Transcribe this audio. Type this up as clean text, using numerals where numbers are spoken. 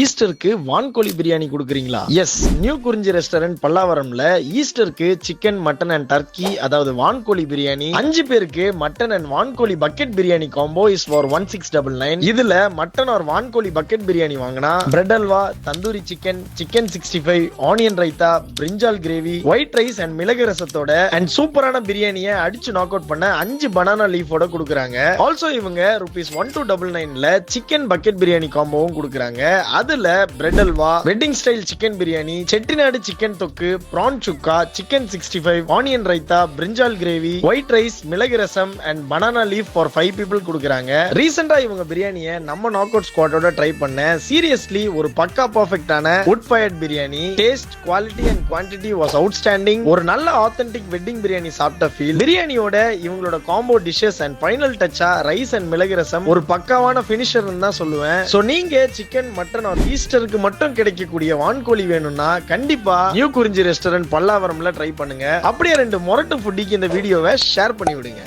ஈஸ்டருக்கு வான்கோழி பிரியாணி கொடுக்குறீங்களா? Yes, new Kurinji restaurant பல்லாவரம்ல ஈஸ்டருக்கு சிக்கன், மட்டன் அண்ட் டர்க்கி, அதாவது வான்கோழி பிரியாணி 5 பேருக்கு மட்டன் அண்ட் வான்கோழி bucket biryani combo is for 1699. இதுல மட்டன் ஆர் வான்கோழி பக்கெட் பிரியாணி வாங்கினா bread halwa, tandoori chicken, chicken 65, onion raita, brinjal gravy, white rice and மிளகு ரசத்தோட அண்ட் சூப்பரான பிரியாணியை அடிச்சு நாக் அவுட் பண்ண 5 பனானா லீஃபோட கொடுக்குறாங்க. ஆல்சோ இவங்க ₹1299ல சிக்கன் பக்கெட் பிரியாணி காம்போவும் கொடுக்குறாங்க. அதுல bread halwa, wedding style chicken biryani, Chettinad chicken thokku, prawn chukka, chicken 65, onion raita, brinjal gravy, white rice, மிளகு rasam and banana leaf for 5 people கொடுக்குறாங்க. ரீசெண்டா இவங்க பிரியாணியை நம்ம நாக் அவுட் ஸ்குவாடோட ட்ரை பண்ண சீரியஸ்லி ஒரு பக்கா பர்ஃபெக்டான wood fired biryani. Taste, quality and quantity was outstanding. ஒரு நல்ல ஆத்தென்டிக் வெட்டிங் பிரியாணி சாப்பிட்ட ஃபீல். பிரியாணியோட இவங்களோட காம்போ டிஷஸ் அண்ட் ஃபைனல் டச்சா ரைஸ் அண்ட் மிளகு ரசம் ஒரு பக்காவான ஃபினிஷர் தான் சொல்லுவேன். சோ நீங்க சிக்கன், மட்டன் ஈஸ்டருக்கு மட்டும் கிடைக்கக்கூடிய வான்கோழி வேணும்னா கண்டிப்பா நியூ குறிஞ்சி ரெஸ்டாரண்ட் பல்லாவரம்ல ட்ரை பண்ணுங்க. அப்படியே 2 மொரட்டு ஃபுட்டிக்கு இந்த வீடியோவை ஷேர் பண்ணி விடுங்க.